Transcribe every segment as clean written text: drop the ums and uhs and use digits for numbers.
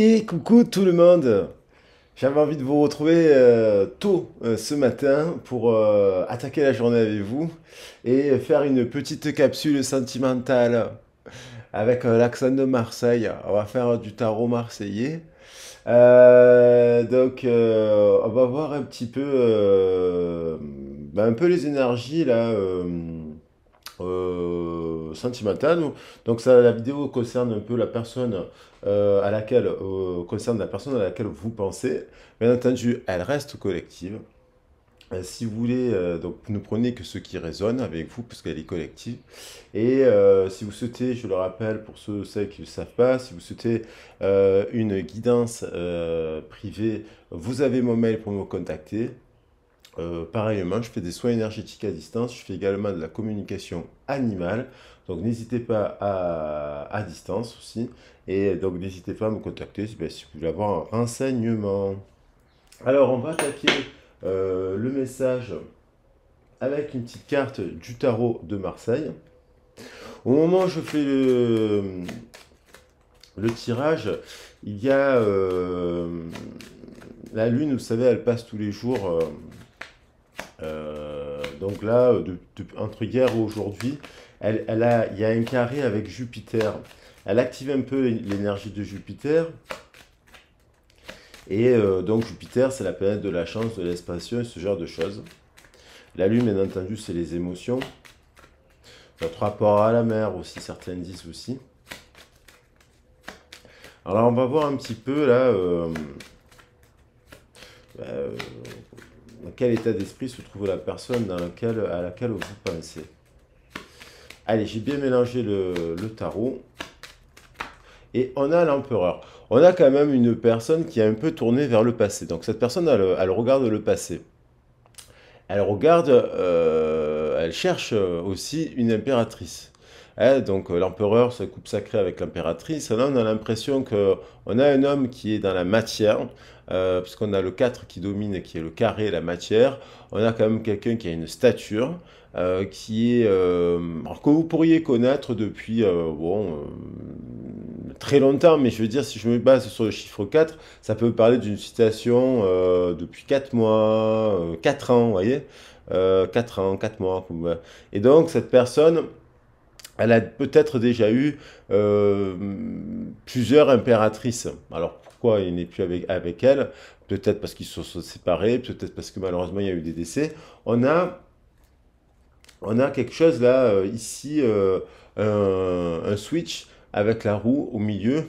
Et coucou tout le monde! J'avais envie de vous retrouver tôt ce matin pour attaquer la journée avec vous et faire une petite capsule sentimentale avec l'accent de Marseille. On va faire du tarot marseillais. On va voir un petit peu, un peu les énergies là. Sentimentale. Donc ça, la vidéo concerne un peu la personne concerne la personne à laquelle vous pensez. Bien entendu, elle reste collective. Si vous voulez, donc ne prenez que ce qui résonne avec vous, puisqu'elle est collective. Et si vous souhaitez, je le rappelle pour ceux qui ne le savent pas, si vous souhaitez une guidance privée, vous avez mon mail pour me contacter. Pareillement, je fais des soins énergétiques à distance, je fais également de la communication animale, donc n'hésitez pas à distance aussi, et donc n'hésitez pas à me contacter si vous voulez avoir un renseignement. Alors, on va attaquer le message avec une petite carte du tarot de Marseille. Au moment où je fais le tirage, il y a la lune, vous savez, elle passe tous les jours. Donc là, entre hier et aujourd'hui, il y a un carré avec Jupiter. Elle active un peu l'énergie de Jupiter. Et donc Jupiter, c'est la planète de la chance, de l'expansion et ce genre de choses. La Lune, bien entendu, c'est les émotions. Notre rapport à la mer aussi, certains disent aussi. Alors on va voir un petit peu là euh, dans quel état d'esprit se trouve la personne à laquelle vous pensez. Allez, j'ai bien mélangé le tarot. Et on a l'empereur. On a quand même une personne qui est un peu tournée vers le passé. Donc cette personne, elle regarde le passé. Elle regarde, elle cherche aussi une impératrice. Hein, donc l'empereur se coupe sacré avec l'impératrice. Là, on a l'impression qu'on a un homme qui est dans la matière, puisqu'on a le 4 qui domine, qui est le carré, la matière. On a quand même quelqu'un qui a une stature, qui est, alors que vous pourriez connaître depuis très longtemps, mais je veux dire, si je me base sur le chiffre 4, ça peut parler d'une citation depuis 4 mois, 4 ans, vous voyez. 4 ans, 4 mois. Ouais. Et donc, cette personne, elle a peut-être déjà eu plusieurs impératrices. Alors, pourquoi il n'est plus avec elle? Peut-être parce qu'ils se sont séparés, peut-être parce que malheureusement, il y a eu des décès. On a, on a quelque chose là, ici, un switch avec la roue au milieu.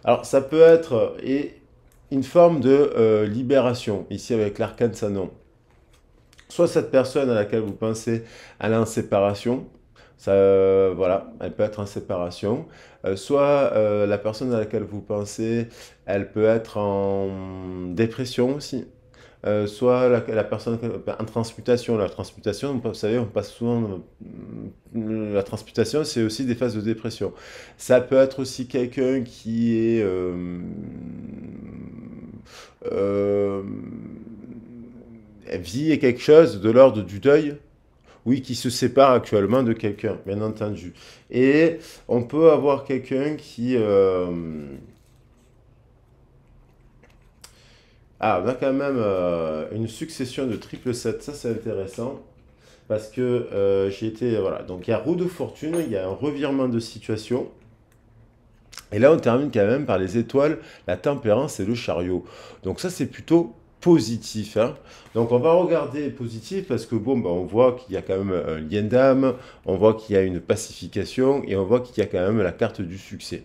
Alors, ça peut être une forme de libération, ici avec l'arcane Sanon. Soit cette personne à laquelle vous pensez, elle est en séparation, ça, voilà, elle peut être en séparation. Soit la personne à laquelle vous pensez, elle peut être en dépression aussi. Soit la personne en transmutation. La transmutation, vous savez, on passe souvent. La transmutation, c'est aussi des phases de dépression. Ça peut être aussi quelqu'un qui est euh, vit quelque chose de l'ordre du deuil, oui, qui se sépare actuellement de quelqu'un, bien entendu. Et on peut avoir quelqu'un qui... Ah, on a quand même une succession de triple 7, ça c'est intéressant, parce que j'ai été... Voilà, donc il y a roue de fortune, il y a un revirement de situation, et là on termine quand même par les étoiles, la tempérance et le chariot. Donc ça c'est plutôt positif, hein. Donc on va regarder positif parce que bon, on voit qu'il y a quand même un lien d'âme, on voit qu'il y a une pacification et on voit qu'il y a quand même la carte du succès.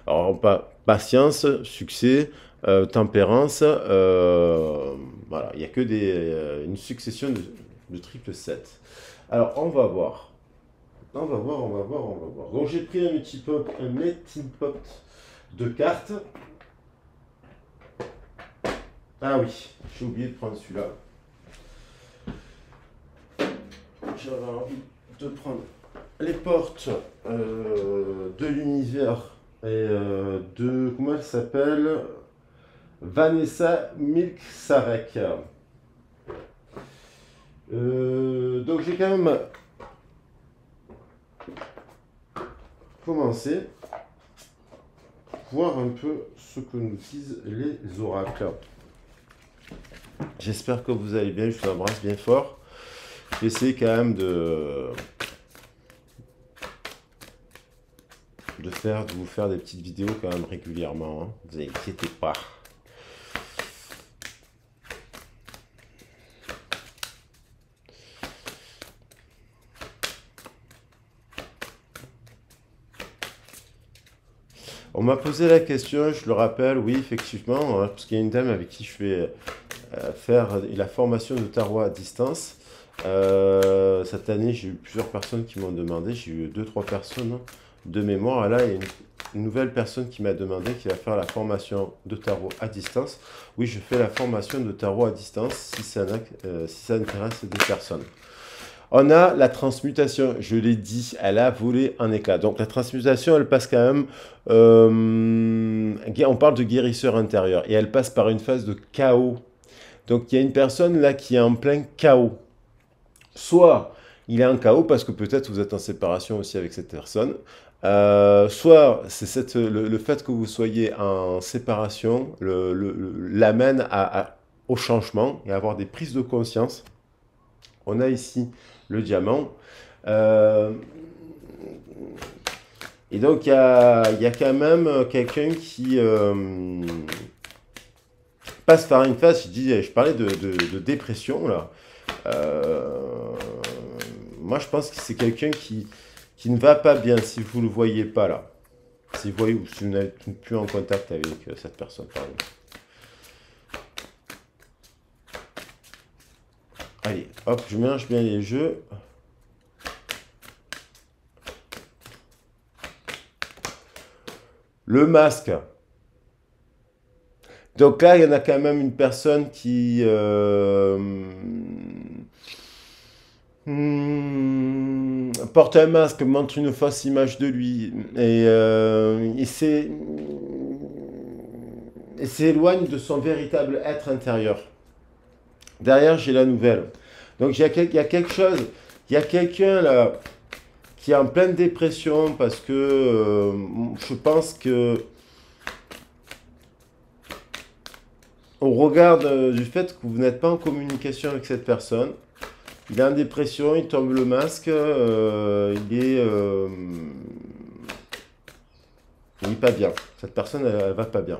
Alors patience, succès, tempérance, voilà, il n'y a que une succession de triple 7. Alors on va voir. On va voir, on va voir, on va voir. Donc j'ai pris un melting pot de cartes. Ah oui, j'ai oublié de prendre celui-là. J'avais envie de prendre les portes de l'univers et de, comment elle s'appelle, Vanessa Milksarek. Donc j'ai quand même commencé. voir un peu ce que nous disent les oracles. J'espère que vous allez bien, je vous embrasse bien fort. Je vais essayer quand même de vous faire des petites vidéos quand même régulièrement, hein. Vous inquiétez pas. On m'a posé la question, je le rappelle, oui, effectivement, parce qu'il y a une dame avec qui je vais faire la formation de tarot à distance. Cette année, j'ai eu plusieurs personnes qui m'ont demandé, j'ai eu 2-3 personnes de mémoire. Et là, il y a une nouvelle personne qui m'a demandé qui va faire la formation de tarot à distance. Oui, je fais la formation de tarot à distance si ça intéresse des personnes. On a la transmutation, je l'ai dit, elle a volé en éclats. Donc la transmutation, elle passe quand même, on parle de guérisseur intérieur, et elle passe par une phase de chaos. Donc il y a une personne là qui est en plein chaos. Soit il est en chaos parce que peut-être vous êtes en séparation aussi avec cette personne, soit c'est le fait que vous soyez en séparation l'amène au changement et à avoir des prises de conscience. On a ici le diamant. Et donc, il y a quand même quelqu'un qui passe par une phase, je parlais de dépression, là. Moi, je pense que c'est quelqu'un qui ne va pas bien, si vous ne le voyez pas, là. Si vous voyez ou si vous n'êtes plus en contact avec cette personne, par exemple. Allez, hop, je mélange bien les jeux. Le masque. Donc là, il y en a quand même une personne qui porte un masque, montre une fausse image de lui et s'éloigne de son véritable être intérieur. Derrière, j'ai la nouvelle. Donc il y a quelque chose, il y a quelqu'un là qui est en pleine dépression parce que je pense que au regard du fait que vous n'êtes pas en communication avec cette personne, il est en dépression, il tombe le masque, il est pas bien. Cette personne, elle va pas bien.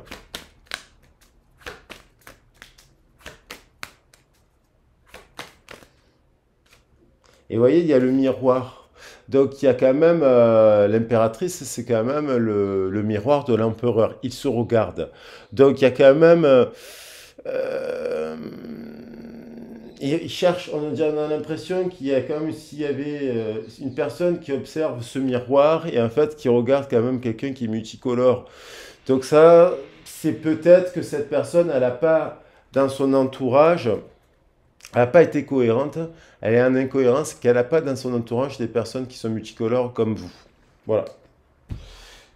Et vous voyez, il y a le miroir. Donc il y a quand même, l'impératrice, c'est quand même le miroir de l'empereur. Il se regarde. Donc il y a quand même... il cherche, on a l'impression qu'il y a comme s'il y avait une personne qui observe ce miroir et en fait qui regarde quand même quelqu'un qui est multicolore. Donc ça, c'est peut-être que cette personne, elle n'a pas dans son entourage, elle n'a pas été cohérente, elle est en incohérence, qu'elle n'a pas dans son entourage des personnes qui sont multicolores comme vous. Voilà.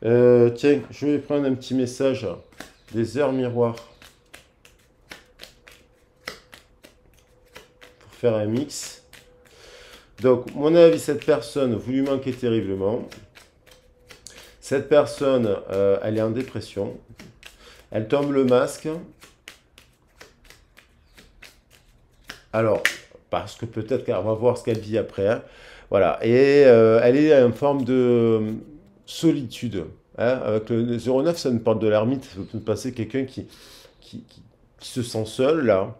Tiens, je vais prendre un petit message des heures miroirs pour faire un mix. Donc, mon avis, cette personne, vous lui manquez terriblement. Cette personne, elle est en dépression. Elle tombe le masque. Alors, parce que peut-être qu'elle va voir ce qu'elle vit après, hein. Voilà. Et elle est en forme de solitude, hein. Avec le 09, ça nous parle de l'ermite. Ça peut passer quelqu'un qui se sent seul, là.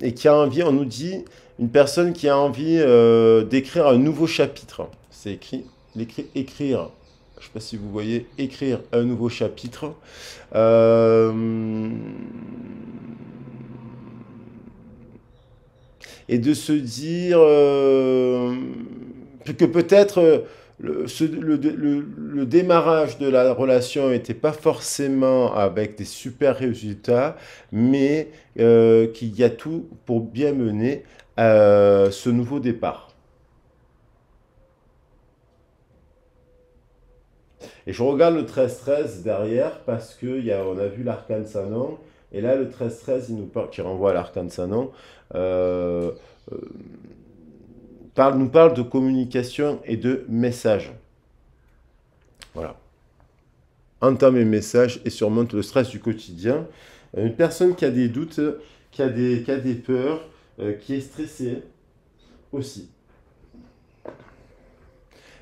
Et qui a envie, on nous dit, une personne qui a envie d'écrire un nouveau chapitre. C'est écrit, écrire. Je ne sais pas si vous voyez, écrire un nouveau chapitre. Et de se dire que peut-être le démarrage de la relation n'était pas forcément avec des super résultats, mais qu'il y a tout pour bien mener ce nouveau départ. Et je regarde le 13-13 derrière parce qu'on a vu l'arcane Sanon. Et là, le 13-13, qui renvoie à l'arcane Sanon, euh, euh, nous parle de communication et de message. Voilà. entend mes messages et surmonte le stress du quotidien. Une personne qui a des doutes, qui a des peurs, qui est stressée aussi.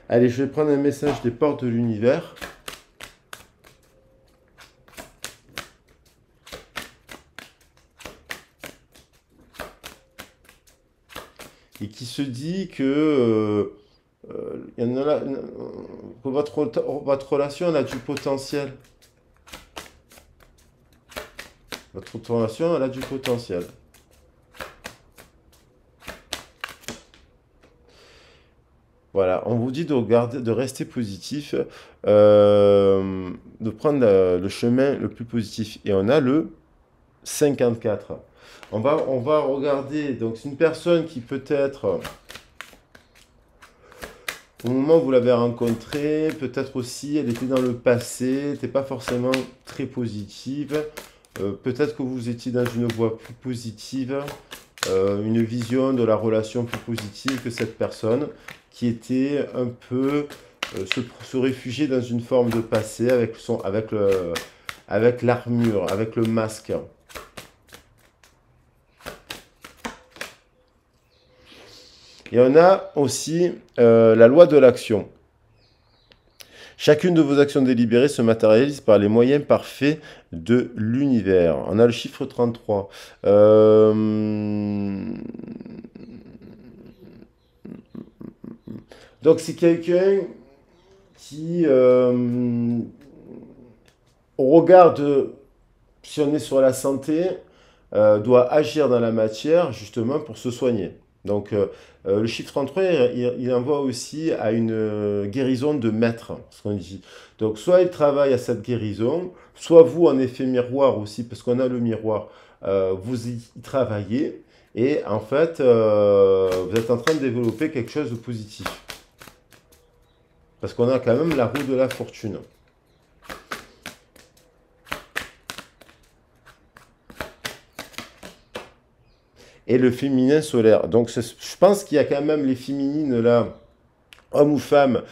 Allez, je vais prendre un message des portes de l'univers. Et qui se dit que, y en a là, que votre relation elle a du potentiel. Votre relation elle a du potentiel. Voilà, on vous dit de regarder, de rester positif, de prendre le chemin le plus positif. Et on a le 54. On va regarder, donc c'est une personne qui peut-être, au moment où vous l'avez rencontrée, peut-être aussi elle était dans le passé, n'était pas forcément très positive. Peut-être que vous étiez dans une voie plus positive, une vision de la relation plus positive que cette personne qui était un peu se réfugier dans une forme de passé avec l'armure, avec le masque. Et on a aussi la loi de l'action. Chacune de vos actions délibérées se matérialise par les moyens parfaits de l'univers. On a le chiffre 33. Donc c'est quelqu'un qui, au regard de, si on est sur la santé, doit agir dans la matière justement pour se soigner. Donc le chiffre 33, il envoie aussi à une guérison de maître, ce qu'on dit. Donc soit il travaille à cette guérison, soit vous en effet miroir aussi, parce qu'on a le miroir, vous y travaillez, et en fait vous êtes en train de développer quelque chose de positif. Parce qu'on a quand même la roue de la fortune. Et le féminin solaire. Donc je pense qu'il y a quand même les féminines là, hommes ou femmes,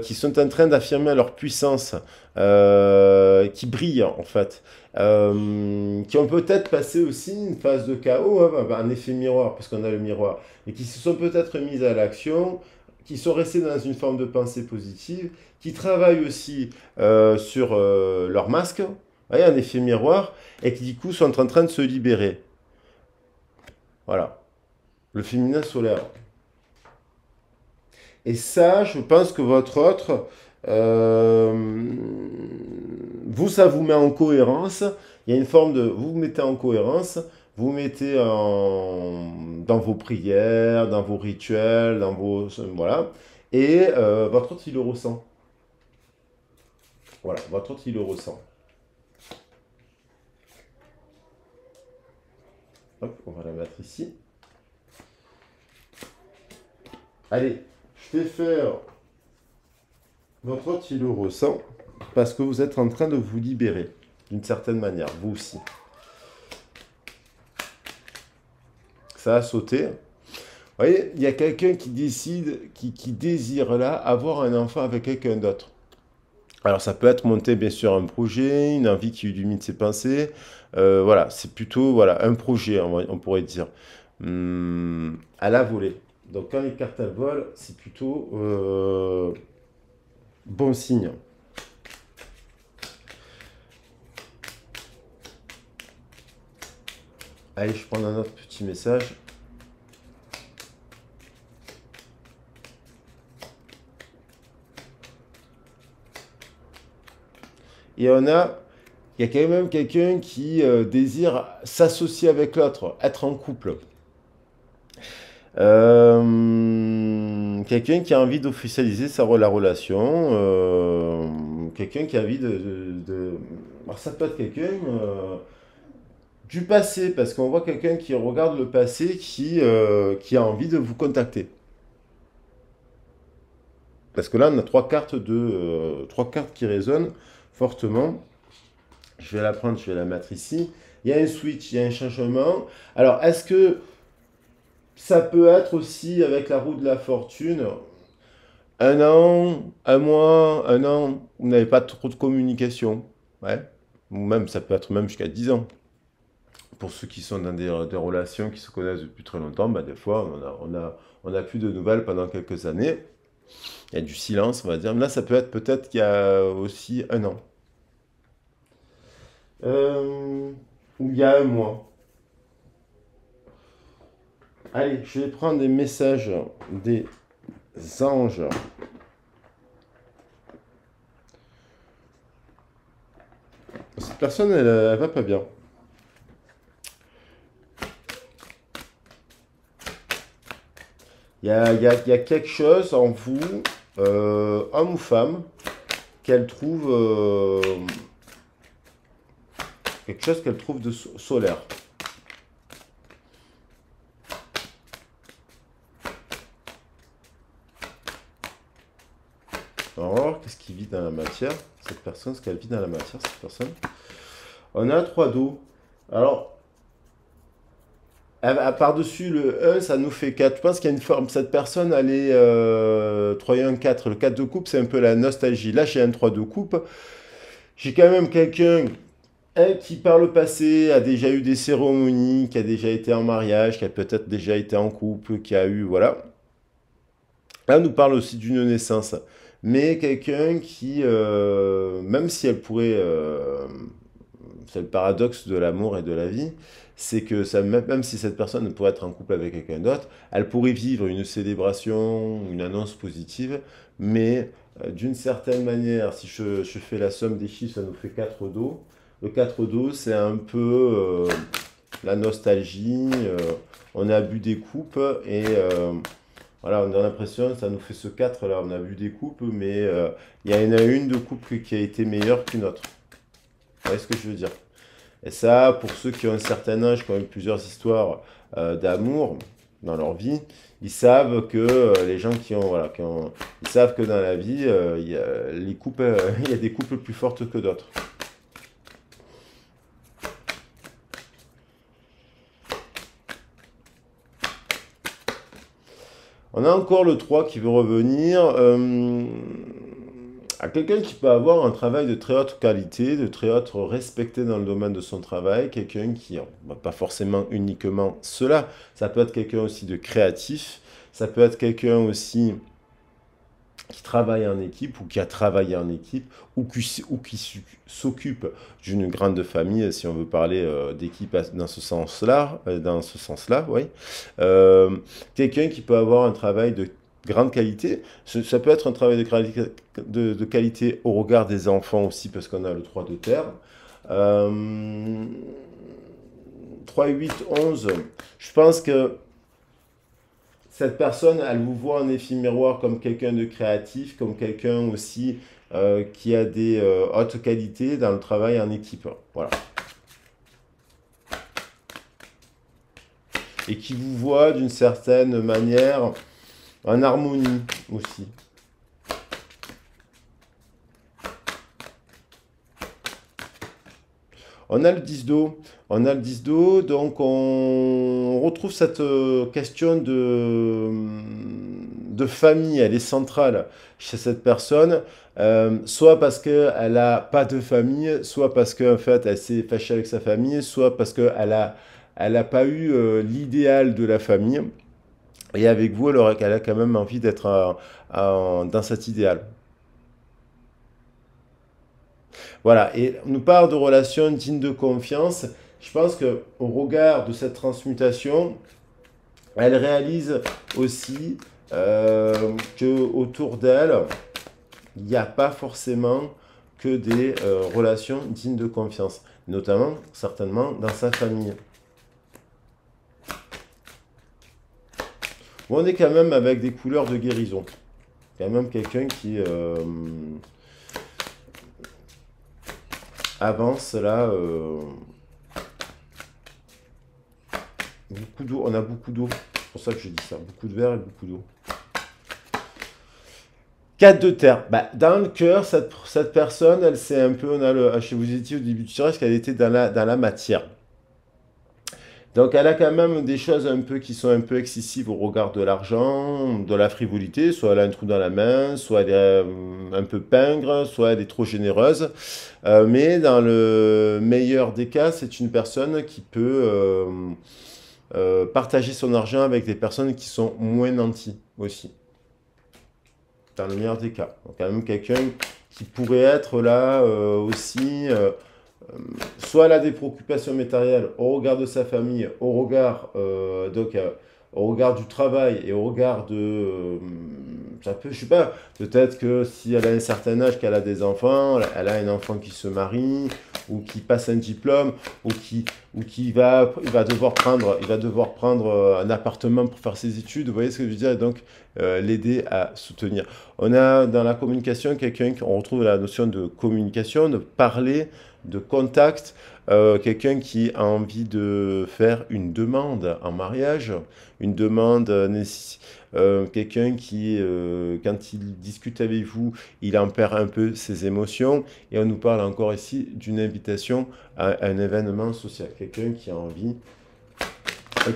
qui sont en train d'affirmer leur puissance, qui brillent en fait, qui ont peut-être passé aussi une phase de chaos, hein, un effet miroir, parce qu'on a le miroir, et qui se sont peut-être mises à l'action, qui sont restés dans une forme de pensée positive, qui travaillent aussi sur leur masque, voyez, un effet miroir, et qui du coup sont en train de se libérer. Voilà, le féminin solaire. Et ça, je pense que votre autre, vous, ça vous met en cohérence. Il y a une forme de, vous vous mettez en cohérence, vous mettez dans vos prières, dans vos rituels, dans vos, voilà. Et votre autre, il le ressent. Voilà, votre autre, il le ressent. Hop, on va la mettre ici. Allez, je vais faire votre autre, il le ressent parce que vous êtes en train de vous libérer d'une certaine manière, vous aussi. Ça a sauté. Vous voyez, il y a quelqu'un qui décide, qui désire là avoir un enfant avec quelqu'un d'autre. Alors ça peut être monter bien sûr un projet, une envie qui illumine ses pensées. Voilà, c'est plutôt voilà, un projet, on pourrait dire, à la volée. Donc quand les cartes elles volent, c'est plutôt bon signe. Allez, je prends un autre petit message. Et il y a quand même quelqu'un qui désire s'associer avec l'autre, être en couple. Quelqu'un qui a envie d'officialiser la relation, quelqu'un qui a envie alors ça peut être quelqu'un du passé, parce qu'on voit quelqu'un qui regarde le passé, qui a envie de vous contacter. Parce que là, on a trois cartes qui résonnent fortement. Je vais la prendre, je vais la mettre ici. Il y a un switch, il y a un changement. Alors, est-ce que ça peut être aussi, avec la roue de la fortune, un an, un mois, un an, vous n'avez pas trop de communication. Ouais. Ou même, ça peut être même jusqu'à 10 ans. Pour ceux qui sont dans des relations qui se connaissent depuis très longtemps, bah, des fois, on a plus de nouvelles pendant quelques années. Il y a du silence, on va dire. Mais là, ça peut être peut-être qu'il y a aussi un an. Ou il y a un mois. Allez, je vais prendre des messages des anges. Cette personne, elle va pas bien. Il y a quelque chose en vous, homme ou femme, qu'elle trouve, quelque chose qu'elle trouve de solaire. Alors, qu'est-ce qui vit dans la matière? Cette personne, ce qu'elle vit dans la matière, cette personne. On a 3 dos. Alors, par-dessus le 1, ça nous fait 4. Je pense qu'il y a une forme. Cette personne, elle est 3 et 1, 4. Le 4 de coupe, c'est un peu la nostalgie. Là, j'ai un 3 de coupe. J'ai quand même quelqu'un qui, par le passé, a déjà eu des cérémonies, qui a déjà été en mariage, qui a peut-être déjà été en couple, qui a eu. Voilà. Là, on nous parle aussi d'une naissance. Mais quelqu'un qui, même si elle pourrait. C'est le paradoxe de l'amour et de la vie, c'est que ça, même si cette personne pourrait être en couple avec quelqu'un d'autre, elle pourrait vivre une célébration, une annonce positive, mais d'une certaine manière, si je fais la somme des chiffres, ça nous fait 4 dos. Le 4 dos, c'est un peu la nostalgie, on a bu des coupes et voilà, on a l'impression, ça nous fait ce 4 là, on a bu des coupes, mais il y en a une de couple qui a été meilleure qu'une autre. Vous voyez ce que je veux dire? Et ça, pour ceux qui ont un certain âge, qui ont eu plusieurs histoires d'amour dans leur vie, ils savent que les gens qui ont, voilà, ils savent que dans la vie, il y a les couples, il y a des couples plus fortes que d'autres. On a encore le 3 qui veut revenir. À quelqu'un qui peut avoir un travail de très haute qualité, de très haute respecté dans le domaine de son travail, quelqu'un qui, pas forcément uniquement cela, ça peut être quelqu'un aussi de créatif, ça peut être quelqu'un aussi qui travaille en équipe ou qui a travaillé en équipe ou qui s'occupe d'une grande famille, si on veut parler d'équipe dans ce sens-là, oui. Euh, Quelqu'un qui peut avoir un travail de grande qualité, ça peut être un travail de qualité au regard des enfants aussi, parce qu'on a le 3 de terre. Euh, 3, 8, 11, je pense que cette personne, elle vous voit en effet miroir comme quelqu'un de créatif, comme quelqu'un aussi qui a des hautes qualités dans le travail en équipe. Voilà. Et qui vous voit d'une certaine manière en harmonie aussi. On a le 10 d'eau. On a le 10 d'eau, donc on retrouve cette question de famille, elle est centrale chez cette personne, soit parce qu'elle n'a pas de famille, soit parce qu'en fait elle s'est fâchée avec sa famille, soit parce qu'elle a pas eu l'idéal de la famille, et avec vous, elle a quand même envie d'être dans cet idéal. Voilà, et on nous parle de relations dignes de confiance. Je pense que au regard de cette transmutation, elle réalise aussi que autour d'elle, il n'y a pas forcément que des relations dignes de confiance, notamment certainement dans sa famille. Bon, on est quand même avec des couleurs de guérison. Quand même quelqu'un qui avance là. Beaucoup d'eau, on a beaucoup d'eau. C'est pour ça que je dis ça. Beaucoup de verre et beaucoup d'eau. 4 de terre. Bah, dans le cœur, cette personne, elle c'est un peu, chez vous étiez au début du tirage qu'elle était dans la matière. Donc elle a quand même des choses un peu qui sont un peu excessives au regard de l'argent, de la frivolité, soit elle a un trou dans la main, soit elle est un peu pingre, soit elle est trop généreuse. Mais dans le meilleur des cas, c'est une personne qui peut partager son argent avec des personnes qui sont moins nantis aussi, dans le meilleur des cas. Donc quand même quelqu'un qui pourrait être là aussi soit elle a des préoccupations matérielles au regard de sa famille, au regard du travail et au regard de, ça peut, je sais pas, peut-être que si elle a un certain âge, qu'elle a des enfants, elle a un enfant qui se marie ou qui passe un diplôme ou qui il va devoir prendre un appartement pour faire ses études. Vous voyez ce que je veux dire? Et donc l'aider à soutenir. On a dans la communication quelqu'un, on retrouve la notion de communication, de parler, de contact, quelqu'un qui a envie de faire une demande en mariage, une demande, quelqu'un qui, quand il discute avec vous, il en perd un peu ses émotions, et on nous parle encore ici d'une invitation à un événement social, quelqu'un qui a envie,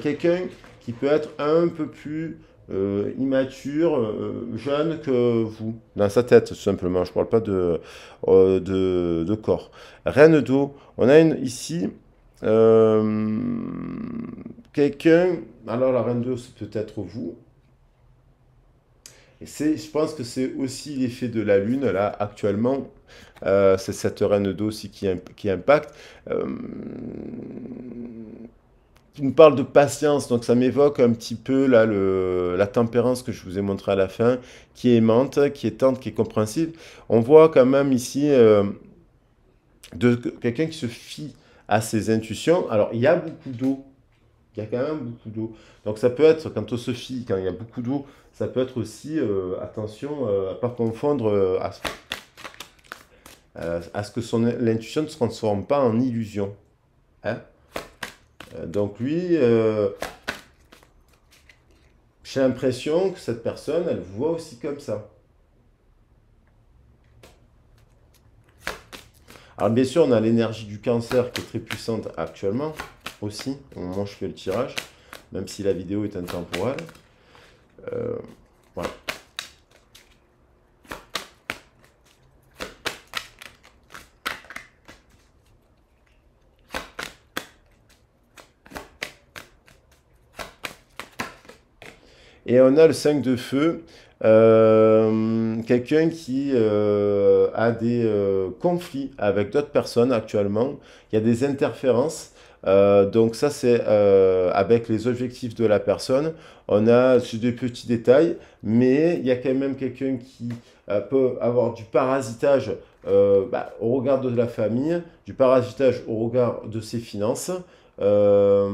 quelqu'un qui peut être un peu plus immature, jeune que vous, dans sa tête, tout simplement. Je ne parle pas de corps. Reine d'eau, on a ici euh, quelqu'un, alors la reine d'eau, c'est peut-être vous, et je pense que c'est aussi l'effet de la lune, là, actuellement, c'est cette reine d'eau aussi qui impacte. Euh, qui nous parle de patience, donc ça m'évoque un petit peu là, la tempérance que je vous ai montré à la fin, qui est aimante, qui est tendre, qui est compréhensive. On voit quand même ici quelqu'un qui se fie à ses intuitions. Alors, il y a beaucoup d'eau, il y a quand même beaucoup d'eau. Donc ça peut être, quand on se fie, quand il y a beaucoup d'eau, ça peut être aussi, attention, à ne pas confondre, à ce que l'intuition ne se transforme pas en illusion. Hein. Donc lui, j'ai l'impression que cette personne, elle vous voit aussi comme ça. Alors bien sûr, on a l'énergie du cancer qui est très puissante actuellement, aussi, au moment où je fais le tirage, même si la vidéo est intemporelle. Euh, voilà. Et on a le 5 de feu, quelqu'un qui a des conflits avec d'autres personnes actuellement. Il y a des interférences. Donc ça, c'est avec les objectifs de la personne. On a sur des petits détails, mais il y a quand même quelqu'un qui peut avoir du parasitage au regard de la famille, du parasitage au regard de ses finances. Euh,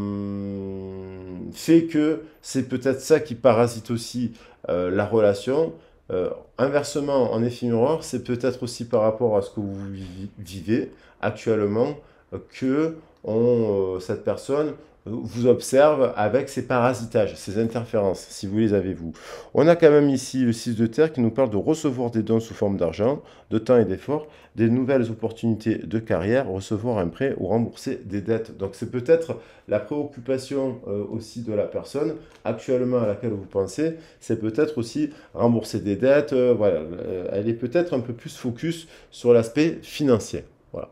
fait que c'est peut-être ça qui parasite aussi la relation. Inversement, en effet miroir, c'est peut-être aussi par rapport à ce que vous vivez actuellement que cette personne vous observe avec ses parasitages, ses interférences, si vous les avez vous. On a quand même ici le 6 de terre qui nous parle de recevoir des dons sous forme d'argent, de temps et d'effort, des nouvelles opportunités de carrière, recevoir un prêt ou rembourser des dettes. Donc c'est peut-être la préoccupation aussi de la personne actuellement à laquelle vous pensez, c'est peut-être aussi rembourser des dettes. Voilà, elle est peut-être un peu plus focus sur l'aspect financier. Voilà.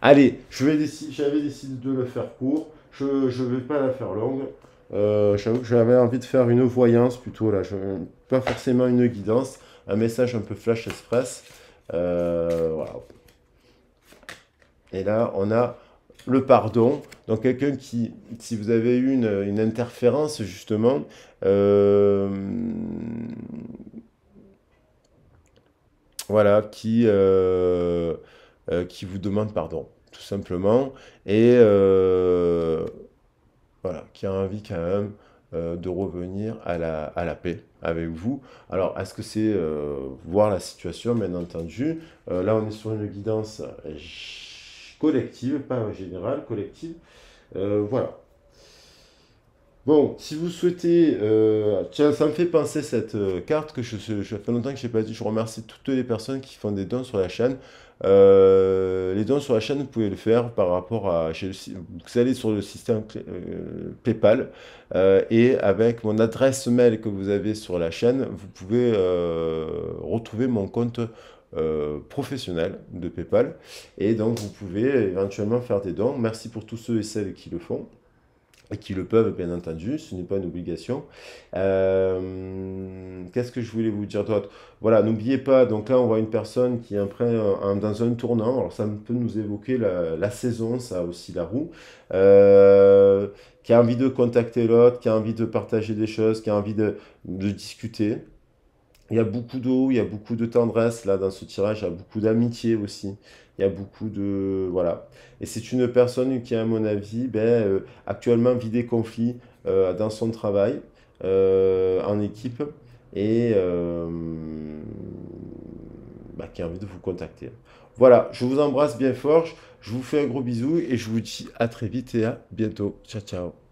Allez, j'avais décidé de le faire court. Je ne vais pas la faire longue. J'avoue que j'avais envie de faire une voyance plutôt là, pas forcément une guidance, un message un peu flash express. Voilà. Et là, on a le pardon. Donc quelqu'un qui, si vous avez eu une interférence justement, euh, voilà, qui vous demande pardon, tout simplement, et voilà, qui a envie quand même de revenir à la paix avec vous. Alors, est-ce que c'est voir la situation, bien entendu. Là, on est sur une guidance collective, pas générale, collective. Voilà. Bon, si vous souhaitez, tiens, ça me fait penser cette carte que ça fait longtemps que je n'ai pas dit. Je remercie toutes les personnes qui font des dons sur la chaîne. Les dons sur la chaîne, vous pouvez le faire par rapport à... vous allez sur le système PayPal et avec mon adresse mail que vous avez sur la chaîne, vous pouvez retrouver mon compte professionnel de PayPal et donc vous pouvez éventuellement faire des dons. Merci pour tous ceux et celles qui le font et qui le peuvent, bien entendu, ce n'est pas une obligation. Qu'est-ce que je voulais vous dire d'autre? Voilà, n'oubliez pas, donc là on voit une personne qui est dans un tournant, alors ça peut nous évoquer la saison, ça aussi la roue, euh, qui a envie de contacter l'autre, qui a envie de partager des choses, qui a envie de discuter. Il y a beaucoup d'eau, il y a beaucoup de tendresse là dans ce tirage, il y a beaucoup d'amitié aussi. Il y a beaucoup de... Voilà. Et c'est une personne qui, à mon avis, actuellement vit des conflits dans son travail, en équipe, et qui a envie de vous contacter. Voilà, je vous embrasse bien fort, je vous fais un gros bisou et je vous dis à très vite et à bientôt. Ciao, ciao.